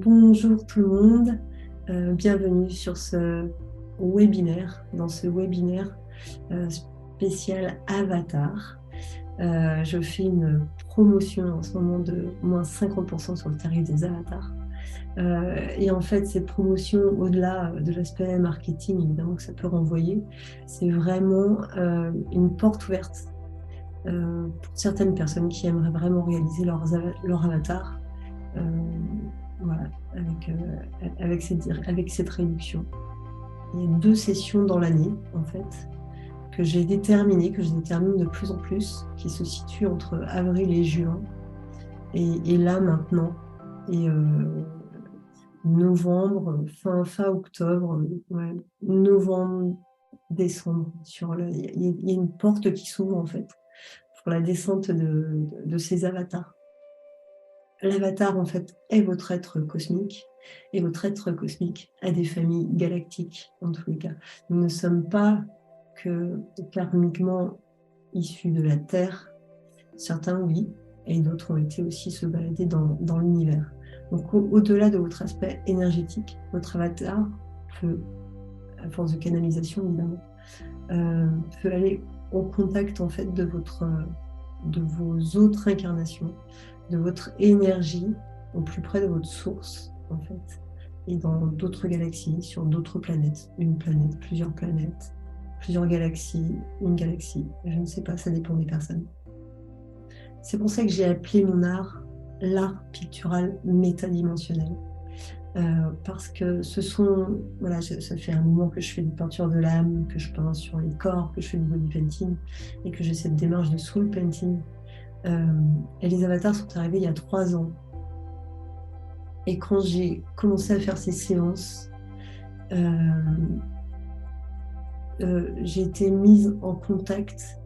Bonjour tout le monde, bienvenue sur ce webinaire, dans ce webinaire spécial Avatar. Je fais une promotion en ce moment de moins 50% sur le tarif des avatars. Et en fait, cette promotion, au-delà de l'aspect marketing, évidemment que ça peut renvoyer, c'est vraiment une porte ouverte pour certaines personnes qui aimeraient vraiment réaliser leur avatar. Voilà, avec cette réduction. Il y a 2 sessions dans l'année, en fait, que je détermine de plus en plus, qui se situent entre avril et juin. Et là, maintenant, et novembre, fin octobre, novembre, décembre. Il y a une porte qui s'ouvre, en fait, pour la descente de ces avatars. L'avatar, en fait, est votre être cosmique, et votre être cosmique a des familles galactiques, en tous les cas. Nous ne sommes pas que karmiquement issus de la Terre, certains oui, et d'autres ont été aussi se balader dans l'univers. Donc au-delà de votre aspect énergétique, votre avatar peut, à force de canalisation évidemment, peut aller au contact en fait de vos autres incarnations, de votre énergie au plus près de votre source, en fait, et dans d'autres galaxies, sur d'autres planètes, une planète, plusieurs galaxies, une galaxie, je ne sais pas, ça dépend des personnes. C'est pour ça que j'ai appelé mon art l'art pictural métadimensionnel. Parce que ce sont, voilà, ça fait un moment que je fais des peintures de l'âme, que je peins sur les corps, que je fais du body painting, et que j'ai cette démarche de soul painting. Et les avatars sont arrivés il y a 3 ans. Et quand j'ai commencé à faire ces séances, j'ai été mise en contact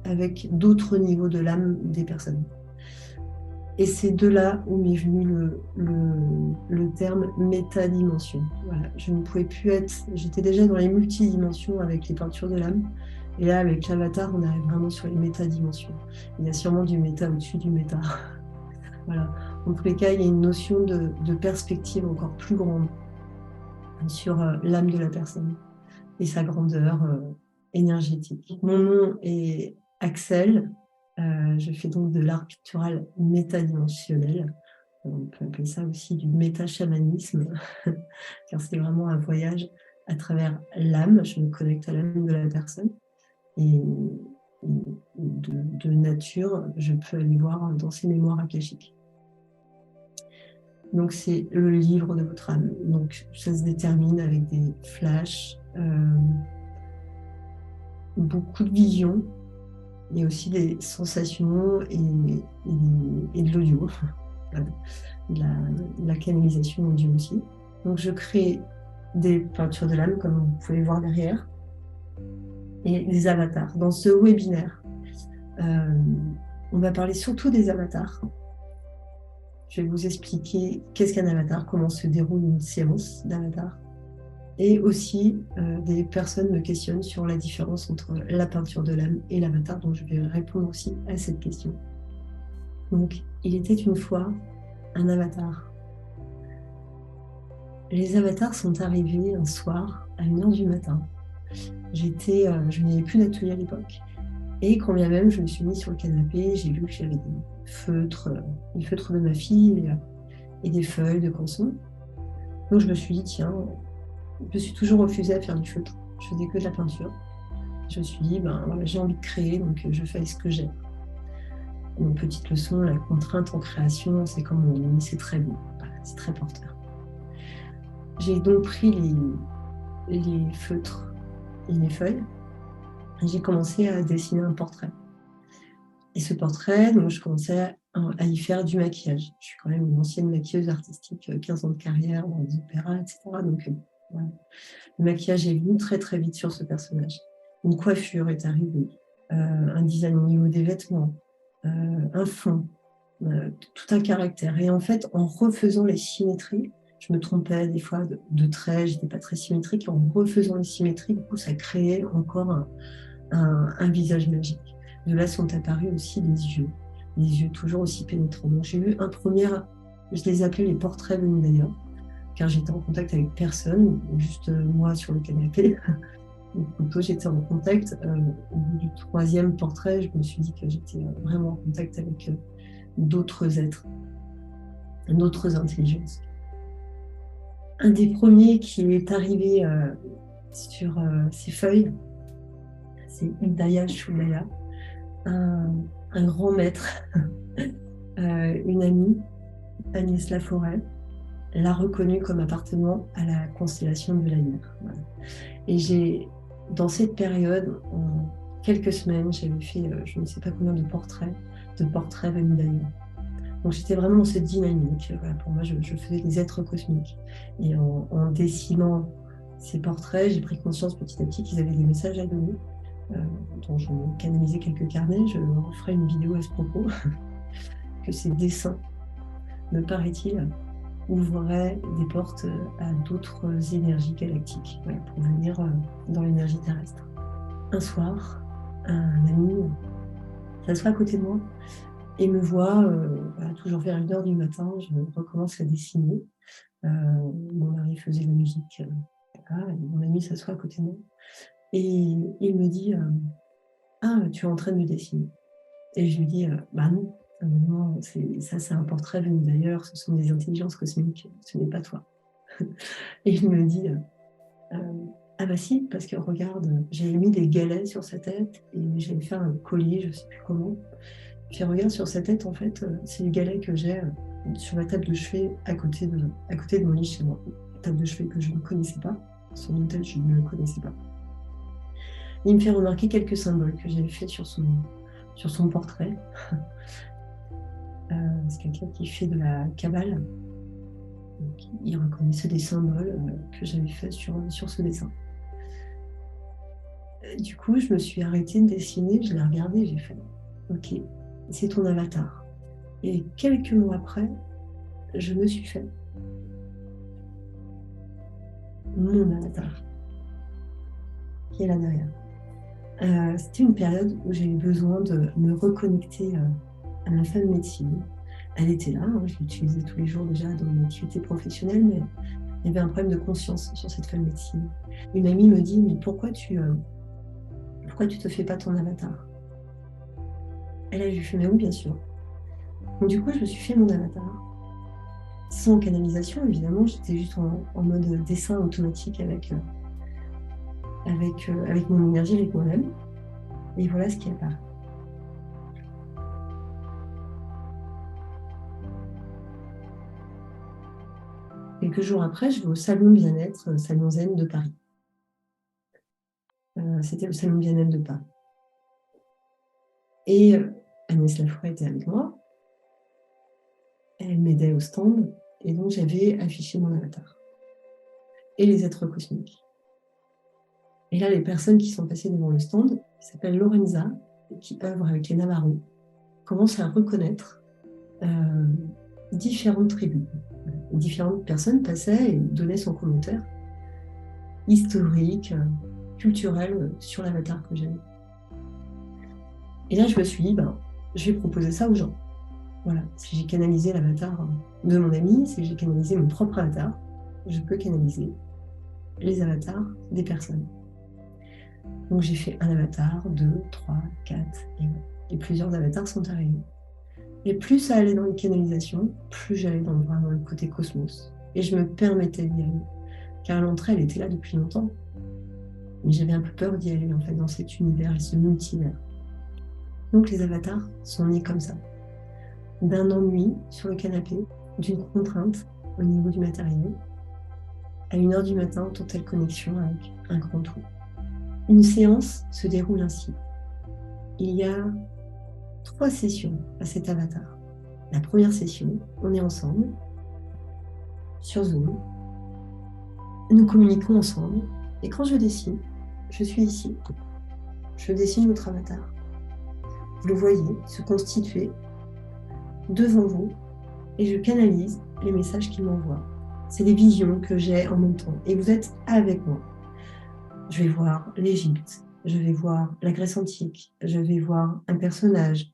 avec d'autres niveaux de l'âme des personnes. Et c'est de là où m'est venu le terme métadimension. Voilà, je ne pouvais plus être... J'étais déjà dans les multidimensions avec les peintures de l'âme. Et là, avec l'avatar, on arrive vraiment sur les métadimensions. Il y a sûrement du méta au-dessus du méta. Voilà. En tous les cas, il y a une notion de perspective encore plus grande sur l'âme de la personne et sa grandeur énergétique. Mon nom est Axel. Je fais donc de l'art pictural métadimensionnel. On peut appeler ça aussi du méta-chamanisme, car c'est vraiment un voyage à travers l'âme. Je me connecte à l'âme de la personne. Et de nature, je peux aller voir dans ses mémoires akashiques. Donc c'est le livre de votre âme. Donc ça se détermine avec des flashs, beaucoup de visions, et aussi des sensations et de l'audio, de la canalisation audio aussi. Donc je crée des peintures de l'âme, comme vous pouvez voir derrière, et des avatars. Dans ce webinaire, on va parler surtout des avatars. Je vais vous expliquer qu'est-ce qu'un avatar, comment se déroule une séance d'avatar. Et aussi, des personnes me questionnent sur la différence entre la peinture de l'âme et l'avatar, donc je vais répondre aussi à cette question. Donc, il était une fois un avatar. Les avatars sont arrivés un soir à 1h du matin. Je n'avais plus d'atelier à l'époque. Et quand bien même, je me suis mise sur le canapé, j'ai vu que j'avais des feutres, les feutres de ma fille et des feuilles de canson. Donc je me suis dit, tiens, je me suis toujours refusée à faire du feutre. Je faisais que de la peinture. Je me suis dit, voilà, j'ai envie de créer, donc je fais ce que j'ai. Une petite leçon, la contrainte en création, c'est comme on dit, c'est très beau, voilà, c'est très porteur. J'ai donc pris les feutres et les feuilles, et j'ai commencé à dessiner un portrait. Et ce portrait, donc, je commençais à y faire du maquillage. Je suis quand même une ancienne maquilleuse artistique, 15 ans de carrière dans les opéras, etc. Donc, voilà. Le maquillage est venu très, très vite sur ce personnage. Une coiffure est arrivée, un design au niveau des vêtements, un fond, tout un caractère. Et en fait, en refaisant les symétries, je me trompais des fois de traits, je n'étais pas très symétrique. En refaisant les symétries, du coup, ça créait encore un visage magique. De là sont apparus aussi les yeux toujours aussi pénétrants. Donc j'ai eu un premier, je les appelais les portraits venus d'ailleurs, car j'étais en contact avec personne, juste moi sur le canapé. Donc, plutôt j'étais en contact. Au bout du troisième portrait, je me suis dit que j'étais vraiment en contact avec d'autres êtres, d'autres intelligences. Un des premiers qui est arrivé sur ces feuilles, c'est Hidaya Shulaya, un grand maître, une amie, Agnès Laforêt, l'a reconnue comme appartenant à la constellation de la Lyre. Voilà. Et dans cette période, en quelques semaines, j'avais fait je ne sais pas combien de portraits venus d'ailleurs. Donc j'étais vraiment dans cette dynamique. Voilà, pour moi, je faisais des êtres cosmiques. Et en dessinant ces portraits, j'ai pris conscience petit à petit qu'ils avaient des messages à donner, dont je canalisais quelques carnets. Je referai une vidéo à ce propos. Que ces dessins, me paraît-il, ouvraient des portes à d'autres énergies galactiques, voilà, pour venir dans l'énergie terrestre. Un soir, un ami s'assoit à côté de moi et me voit, voilà, toujours vers 1h du matin, je recommence à dessiner. Mon mari faisait de la musique, voilà, et mon ami s'assoit à côté de moi et il me dit ah, tu es en train de dessiner. Et je lui dis bah non. Non, c'est un portrait venu d'ailleurs, ce sont des intelligences cosmiques, ce n'est pas toi. Et il me dit ah bah si, parce que regarde, j'ai mis des galets sur sa tête et j'allais faire un collier, je ne sais plus comment. Puis regarde sur sa tête, en fait, c'est les galets que j'ai sur la table de chevet à côté de mon lit chez moi. La table de chevet que je ne connaissais pas, son hôtel, je ne le connaissais pas. Il me fait remarquer quelques symboles que j'avais fait sur son portrait. C'est quelqu'un qui fait de la Kabbale. Donc, il reconnaissait des symboles que j'avais fait sur ce dessin. Du coup, je me suis arrêtée de dessiner, je l'ai regardé, j'ai fait ok, c'est ton avatar. Et quelques mois après, je me suis fait mon avatar, qui est là derrière. C'était une période où j'ai eu besoin de me reconnecter à ma femme médecine. Elle était là, hein, je l'utilisais tous les jours déjà dans mon activité professionnelle, mais il y avait un problème de conscience sur cette femme médecine. Une amie me dit, mais pourquoi tu te fais pas ton avatar? Et là, je lui fais, mais oui, bien sûr. Donc du coup, je me suis fait mon avatar. Sans canalisation, évidemment, j'étais juste en mode dessin automatique avec mon énergie, avec moi-même. Et voilà ce qui apparaît. Quelques jours après, je vais au salon bien-être, salon zen de Paris. C'était le salon bien-être de Paris. Et Agnès Laforêt était avec moi. Elle m'aidait au stand. Et donc, j'avais affiché mon avatar. Et les êtres cosmiques. Et là, les personnes qui sont passées devant le stand, qui s'appelle Lorenza, qui œuvre avec les Navarros, commencent à reconnaître différentes tribus. Différentes personnes passaient et donnaient son commentaire historique, culturel sur l'avatar que j'avais. Et là, je me suis dit, je vais proposer ça aux gens. Voilà, si j'ai canalisé l'avatar de mon ami, si j'ai canalisé mon propre avatar, je peux canaliser les avatars des personnes. Donc j'ai fait un avatar, 2, 3, 4, et plusieurs avatars sont arrivés. Et plus ça allait dans les canalisations, plus j'allais dans vraiment le côté cosmos. Et je me permettais d'y aller. Car l'entrée, elle était là depuis longtemps. Mais j'avais un peu peur d'y aller, en fait, dans cet univers et ce multivers. Donc les avatars sont nés comme ça, d'un ennui sur le canapé, d'une contrainte au niveau du matériel, à 1h du matin en totale connexion avec un grand tout. Une séance se déroule ainsi. Il y a 3 sessions à cet avatar. La première session, on est ensemble, sur Zoom. Nous communiquons ensemble. Et quand je dessine, je suis ici. Je dessine votre avatar. Vous le voyez se constituer devant vous et je canalise les messages qu'il m'envoie. C'est des visions que j'ai en même temps. Et vous êtes avec moi. Je vais voir l'Égypte, je vais voir la Grèce antique, je vais voir un personnage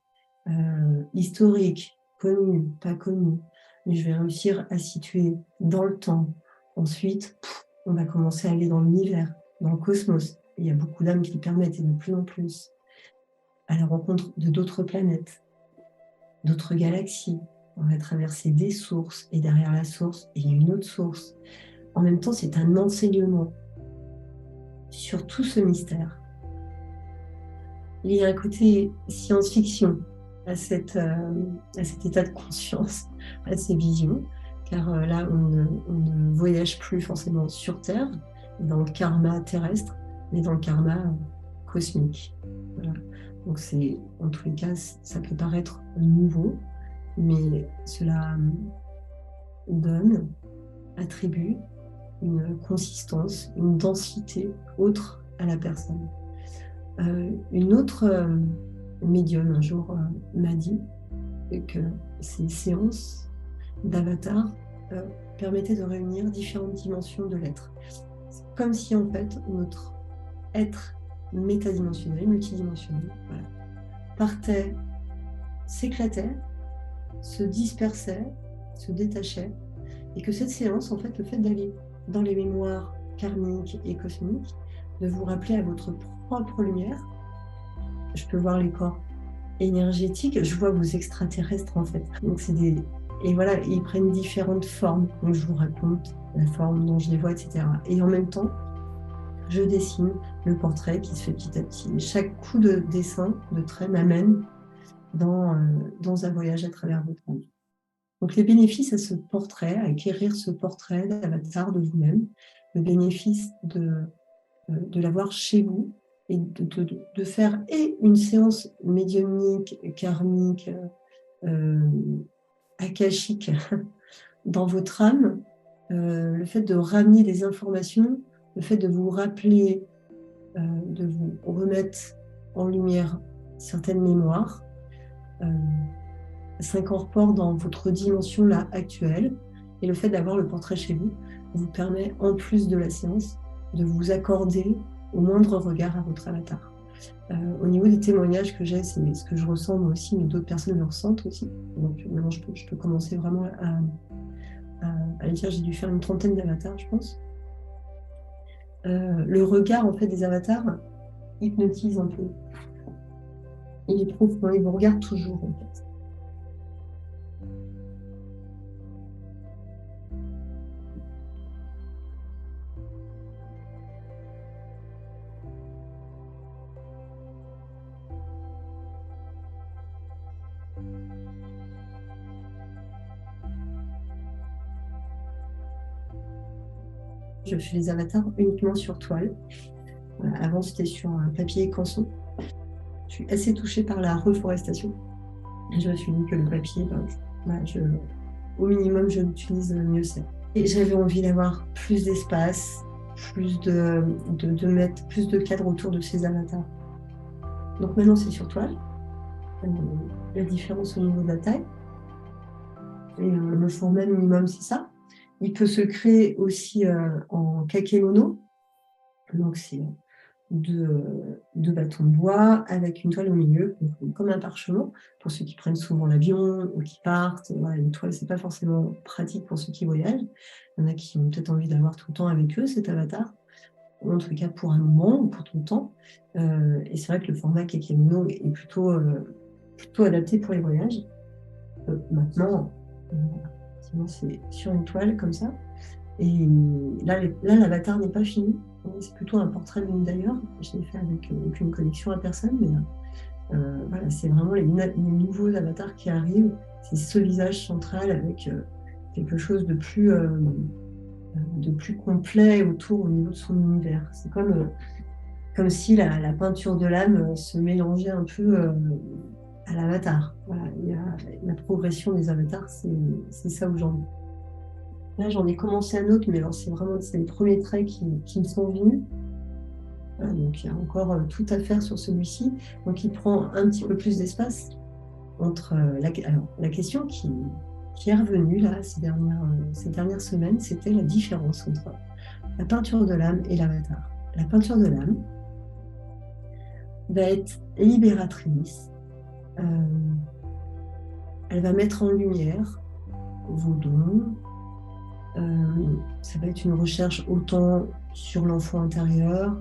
historique, connu, pas connu, mais je vais réussir à situer dans le temps. Ensuite, on va commencer à aller dans l'univers, dans le cosmos. Il y a beaucoup d'âmes qui le permettent et de plus en plus à la rencontre de d'autres planètes, d'autres galaxies. On va traverser des sources et derrière la source, il y a une autre source. En même temps, c'est un enseignement sur tout ce mystère. Il y a un côté science-fiction à cet état de conscience, à ces visions, car là, on ne voyage plus forcément sur Terre, dans le karma terrestre, mais dans le karma cosmique. Voilà. Donc, en tous les cas, ça peut paraître nouveau, mais cela donne, attribue une consistance, une densité autre à la personne. Une autre médium un jour m'a dit que ces séances d'avatar permettaient de réunir différentes dimensions de l'être. C'est comme si en fait notre être métadimensionnel, multidimensionnel, voilà, partait, s'éclatait, se dispersait, se détachait, et que cette séance, en fait, le fait d'aller dans les mémoires karmiques et cosmiques, de vous rappeler à votre propre lumière. Je peux voir les corps énergétiques, je vois vos extraterrestres en fait. Donc et voilà, ils prennent différentes formes. Donc je vous raconte la forme dont je les vois, etc. Et en même temps, je dessine le portrait qui se fait petit à petit. Et chaque coup de dessin, de trait m'amène dans un voyage à travers votre monde. Donc les bénéfices à ce portrait, à acquérir ce portrait d'avatar de vous-même, le bénéfice de l'avoir chez vous et de faire une séance médiumnique, karmique, akashique dans votre âme, le fait de ramener des informations, le fait de vous rappeler, de vous remettre en lumière certaines mémoires, s'incorpore dans votre dimension là actuelle, et le fait d'avoir le portrait chez vous vous permet, en plus de la séance, de vous accorder au moindre regard à votre avatar. Au niveau des témoignages que j'ai, c'est ce que je ressens moi aussi, mais d'autres personnes le ressentent aussi. Donc maintenant, je peux commencer vraiment à le dire. J'ai dû faire une 30aine d'avatars, je pense. Le regard en fait des avatars hypnotise un peu. Il est profond, il vous regarde toujours en fait. Je fais les avatars uniquement sur toile. Avant, c'était sur un papier canson. Je suis assez touchée par la reforestation. Et je me suis dit que le papier, au minimum, je l'utilise, mieux c'est. Et j'avais envie d'avoir plus d'espace, de mettre plus de cadre autour de ces avatars. Donc maintenant, c'est sur toile. La différence au niveau de la taille. Et le format minimum, c'est ça. Il peut se créer aussi en kakemono. Donc, c'est deux bâtons de bois avec une toile au milieu, comme un parchemin, pour ceux qui prennent souvent l'avion ou qui partent. Voilà, une toile, c'est pas forcément pratique pour ceux qui voyagent. Il y en a qui ont peut-être envie d'avoir tout le temps avec eux cet avatar, ou en tout cas pour un moment ou pour tout le temps. Et c'est vrai que le format kakemono est plutôt adapté pour les voyages. Maintenant, sinon c'est sur une toile comme ça. Et là l'avatar n'est pas fini. C'est plutôt un portrait de d'ailleurs. Je l'ai fait avec aucune connexion à personne, mais Voilà, c'est vraiment les nouveaux avatars qui arrivent. C'est ce visage central avec quelque chose de plus complet autour au niveau de son univers. C'est comme si la peinture de l'âme se mélangeait un peu à l'avatar. Voilà, la progression des avatars, c'est ça où j'en ai. Là, j'en ai commencé un autre, mais alors c'est les premiers traits qui me sont venus. Donc, il y a encore tout à faire sur celui-ci. Donc, il prend un petit peu plus d'espace entre la question qui est revenue là, ces dernières semaines, c'était la différence entre la peinture de l'âme et l'avatar. La peinture de l'âme va être libératrice. Elle va mettre en lumière vos dons. Ça va être une recherche autant sur l'enfant intérieur,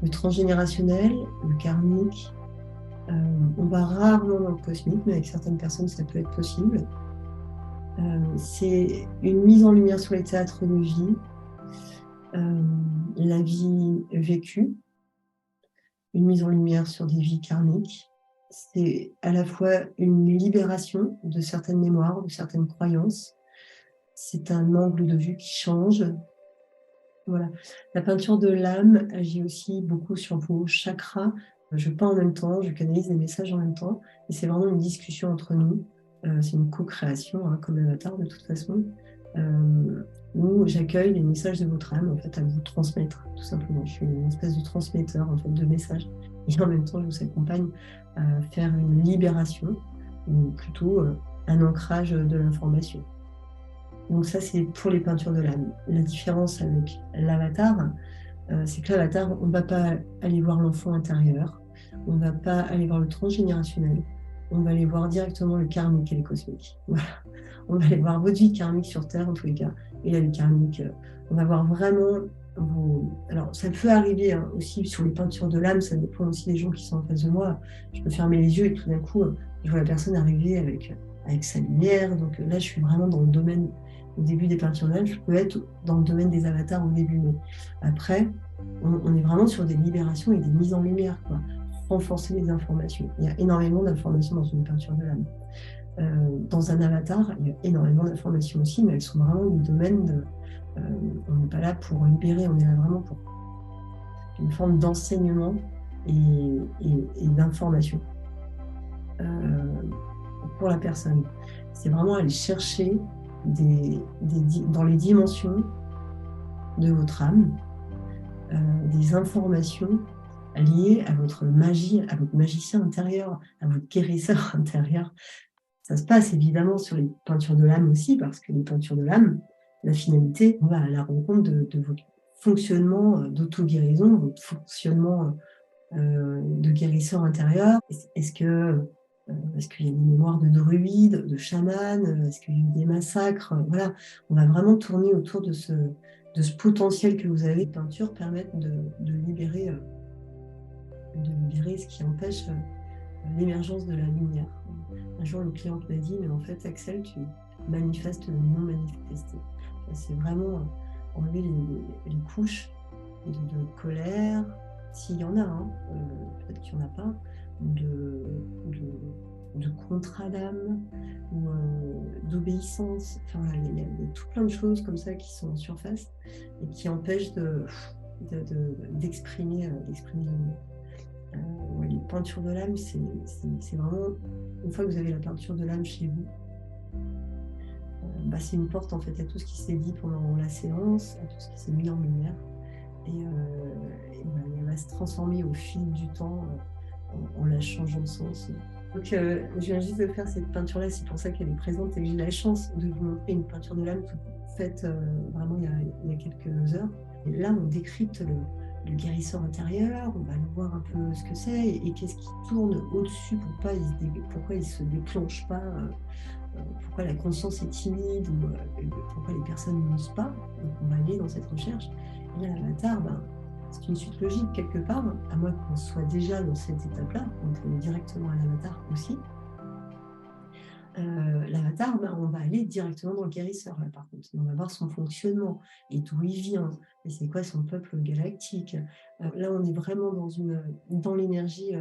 le transgénérationnel, le karmique. On va rarement dans le cosmique, mais avec certaines personnes, ça peut être possible. C'est une mise en lumière sur les théâtres de vie, la vie vécue, une mise en lumière sur des vies karmiques. C'est à la fois une libération de certaines mémoires, de certaines croyances. C'est un angle de vue qui change. Voilà. La peinture de l'âme agit aussi beaucoup sur vos chakras. Je peins en même temps, je canalise des messages en même temps. Et c'est vraiment une discussion entre nous. C'est une co-création, hein, comme Avatar de toute façon. Où j'accueille les messages de votre âme en fait, à vous transmettre, tout simplement. Je suis une espèce de transmetteur en fait, de messages. Et en même temps, je vous accompagne à faire une libération, ou plutôt un ancrage de l'information. Donc ça, c'est pour les peintures de l'âme. La différence avec l'avatar, c'est que l'avatar, on ne va pas aller voir l'enfant intérieur, on ne va pas aller voir le transgénérationnel, on va aller voir directement le karmique et les cosmiques. Voilà. On va aller voir votre vie karmique sur Terre, en tous les cas, et la vie karmique. On va voir vraiment vos... Alors, ça peut arriver hein, aussi sur les peintures de l'âme, ça dépend aussi des gens qui sont en face de moi. Je peux fermer les yeux et tout d'un coup, je vois la personne arriver avec sa lumière. Donc là, je suis vraiment dans le domaine, au début des peintures de l'âme, je peux être dans le domaine des avatars au début. Mais après, on est vraiment sur des libérations et des mises en lumière, quoi. Renforcer les informations. Il y a énormément d'informations dans une peinture de l'âme. Dans un avatar, il y a énormément d'informations aussi, mais elles sont vraiment du domaine de... on n'est pas là pour libérer, on est là vraiment pour une forme d'enseignement et d'information pour la personne. C'est vraiment aller chercher dans les dimensions de votre âme des informations liées à votre magie, à votre magicien intérieur, à votre guérisseur intérieur. Ça se passe évidemment sur les peintures de l'âme aussi, parce que les peintures de l'âme, la finalité, on va à la rencontre de votre fonctionnement d'auto-guérison, votre fonctionnement de guérisseur intérieur. Est-ce qu'il y a des mémoires de druides, de chamans? Est-ce qu'il y a eu des massacres? Voilà, on va vraiment tourner autour de ce potentiel que vous avez. Les peintures permettent de libérer ce qui empêche l'émergence de la lumière. Un jour, le client m'a dit, mais en fait, Axel, tu manifestes le non manifesté. C'est vraiment enlever les couches de colère, s'il y en a, hein, peut-être qu'il n'y en a pas, de contrat d'âme, ou d'obéissance. Enfin, il y a tout plein de choses comme ça qui sont en surface et qui empêchent d'exprimer la lumière. Les peintures de l'âme, c'est vraiment, une fois que vous avez la peinture de l'âme chez vous, c'est une porte en fait à tout ce qui s'est dit pendant la séance, à tout ce qui s'est mis en lumière, et elle va se transformer au fil du temps en la changeant de sens. Donc je viens juste de faire cette peinture-là, c'est pour ça qu'elle est présente et que j'ai la chance de vous montrer une peinture de l'âme faite vraiment il y a quelques heures. Et là, on décrypte le guérisseur intérieur, on va aller voir un peu ce que c'est et qu'est-ce qui tourne au-dessus, pourquoi il ne se déclenche pas, pourquoi la conscience est timide ou pourquoi les personnes n'osent pas. Donc on va aller dans cette recherche. Et là, l'avatar, c'est une suite logique quelque part, à moins qu'on soit déjà dans cette étape-là, donc on est directement à l'avatar aussi. L'avatar, on va aller directement dans le guérisseur, là, par contre. On va voir son fonctionnement et d'où il vient, et c'est quoi son peuple galactique. Là, on est vraiment dans l'énergie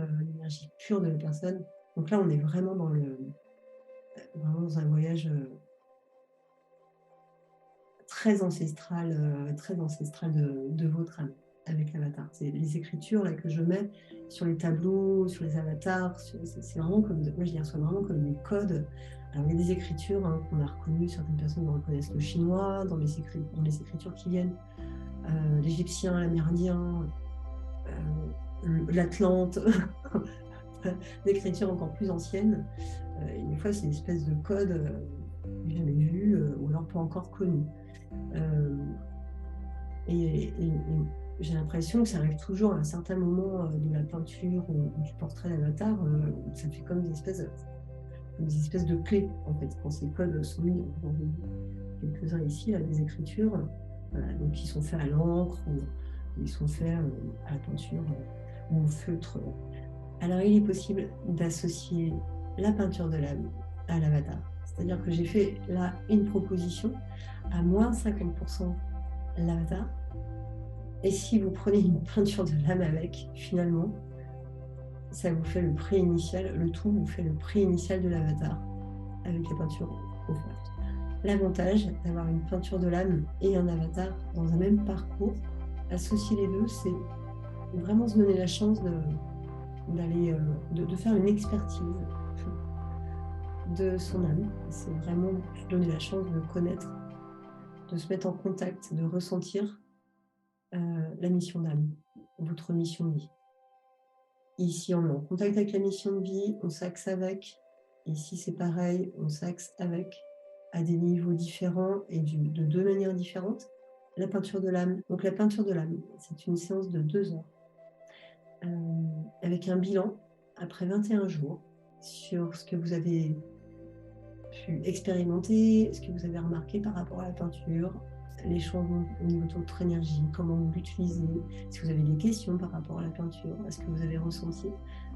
pure de la personne. Donc là, on est vraiment vraiment dans un voyage très ancestral de votre âme avec l'avatar. C'est les écritures là, que je mets sur les tableaux, sur les avatars. C'est vraiment comme, moi je les reçois vraiment comme des codes. Alors il y a des écritures qu'on a reconnues, certaines personnes reconnaissent le chinois, dans les écritures qui viennent, l'égyptien, l'amérindien, l'Atlante, d'écritures encore plus anciennes. Et des fois, c'est une espèce de code jamais vu ou alors pas encore connu. Et j'ai l'impression que ça arrive toujours à un certain moment de la peinture ou du portrait d'avatar, ça fait comme des espèces de clés, en fait, quand ces codes sont mis, on en voit quelques-uns ici, là, des écritures, donc qui sont faits à l'encre ou ils sont faits à la peinture ou au feutre. Alors, il est possible d'associer la peinture de l'âme à l'avatar. C'est-à-dire que j'ai fait là une proposition à moins 50% l'avatar. Et si vous prenez une peinture de l'âme avec, finalement, ça vous fait le prix initial, le tout vous fait le prix initial de l'avatar avec la peinture offerte. L'avantage d'avoir une peinture de l'âme et un avatar dans un même parcours, associer les deux, c'est vraiment se donner la chance de faire une expertise de son âme. C'est vraiment se donner la chance de connaître, de se mettre en contact, de ressentir la mission d'âme, votre mission de vie. Ici, on est en contact avec la mission de vie, on s'axe avec. Ici, c'est pareil, on s'axe avec à des niveaux différents et de deux manières différentes. La peinture de l'âme. Donc, la peinture de l'âme, c'est une séance de 2 heures avec un bilan après 21 jours sur ce que vous avez pu expérimenter, ce que vous avez remarqué par rapport à la peinture, les changements au niveau de votre énergie, comment vous l'utilisez, si vous avez des questions par rapport à la peinture, à ce que vous avez ressenti.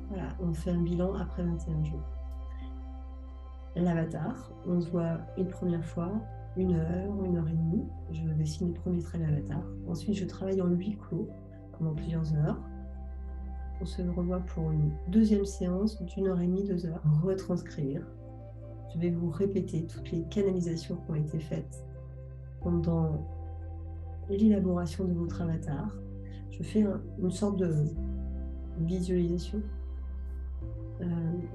Voilà, on fait un bilan après 21 jours. L'avatar, on se voit une première fois, 1 heure et demie. Je dessine les premiers traits de l'avatar. Ensuite, je travaille en huis clos pendant plusieurs heures. On se revoit pour une deuxième séance d'1 heure et demie, 2 heures, retranscrire. Je vais vous répéter toutes les canalisations qui ont été faites pendant l'élaboration de votre avatar. Je fais une sorte de visualisation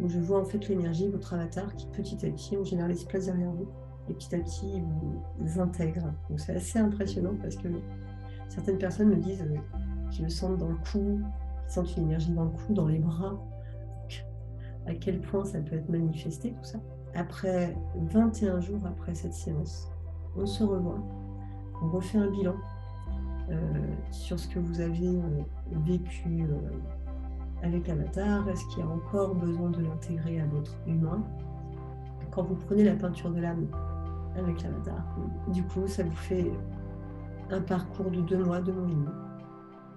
où je vois en fait l'énergie de votre avatar qui petit à petit, en général, il se place derrière vous et petit à petit, il vous intègre. Donc c'est assez impressionnant parce que certaines personnes me disent qu'ils le sentent dans le cou, qu'ils sentent une énergie dans le cou, dans les bras. Donc, à quel point ça peut être manifesté tout ça. Après 21 jours après cette séance, on se revoit, on refait un bilan sur ce que vous avez vécu avec l'avatar. Est-ce qu'il y a encore besoin de l'intégrer à votre humain? Quand vous prenez la peinture de l'âme avec l'avatar, du coup, ça vous fait un parcours de 2 mois, 2 mois et demi.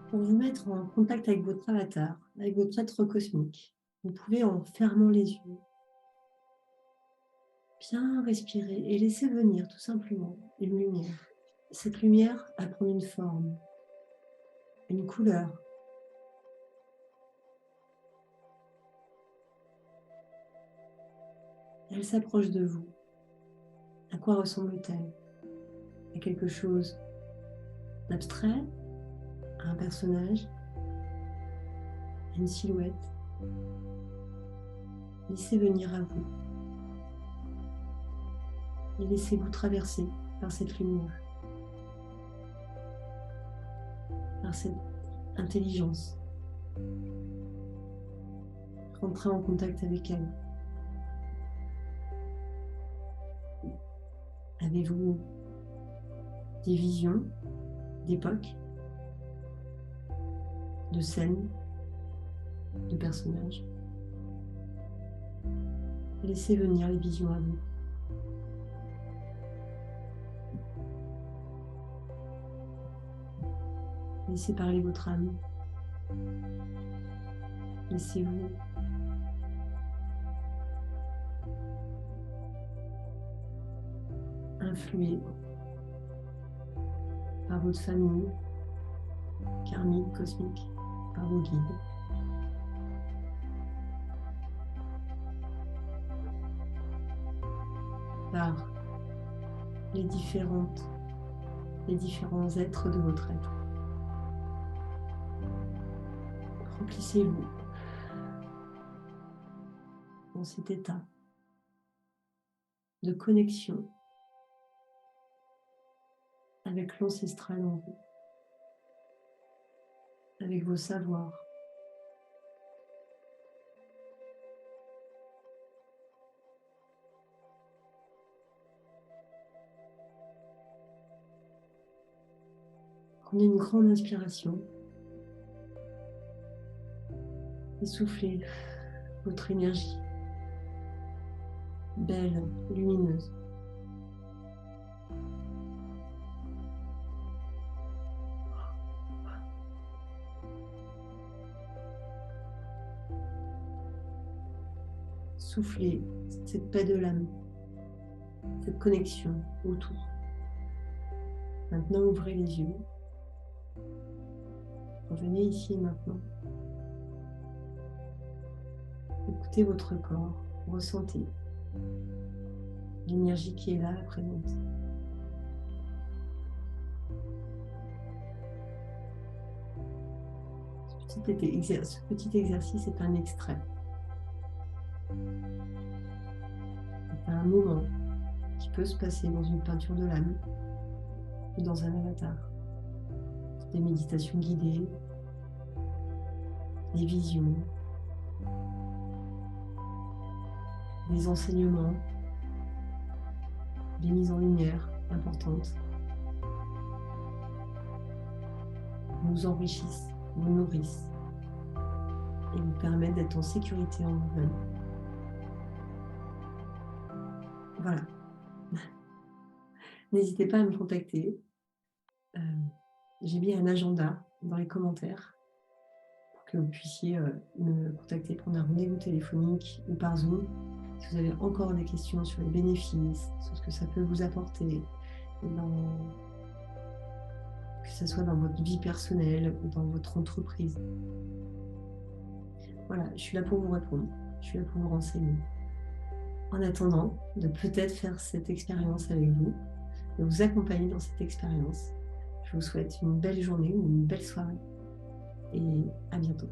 Pour vous mettre en contact avec votre avatar, avec votre être cosmique, vous pouvez, en fermant les yeux, bien respirer et laisser venir tout simplement une lumière. Cette lumière va prendre une forme, une couleur. Elle s'approche de vous. À quoi ressemble-t-elle? À quelque chose d'abstrait? À un personnage? À une silhouette? Laissez venir à vous. Et laissez-vous traverser par cette lumière, par cette intelligence. Rentrez en contact avec elle. Avez-vous des visions d'époque, de scènes, de personnages? Laissez venir les visions à vous. Laissez parler votre âme. Laissez-vous influés par votre famille karmique, cosmique, par vos guides. Par les différents êtres de votre être. Remplissez-vous dans cet état de connexion avec l'ancestral en vous, avec vos savoirs. Prenez une grande inspiration et soufflez votre énergie belle, lumineuse. Soufflez cette paix de l'âme, cette connexion autour. Maintenant, ouvrez les yeux. Revenez ici et maintenant. Écoutez votre corps, ressentez l'énergie qui est là, présente. Ce petit exercice est un extrait. C'est un moment qui peut se passer dans une peinture de l'âme ou dans un avatar. Des méditations guidées, des visions, des enseignements, des mises en lumière importantes vous enrichissent, vous nourrissent et vous permettent d'être en sécurité en vous-même. Voilà. N'hésitez pas à me contacter. J'ai mis un agenda dans les commentaires pour que vous puissiez me contacter, prendre un rendez-vous téléphonique ou par Zoom. Si vous avez encore des questions sur les bénéfices, sur ce que ça peut vous apporter, que ce soit dans votre vie personnelle ou dans votre entreprise. Voilà, je suis là pour vous répondre, je suis là pour vous renseigner. En attendant de peut-être faire cette expérience avec vous, de vous accompagner dans cette expérience, je vous souhaite une belle journée ou une belle soirée et à bientôt.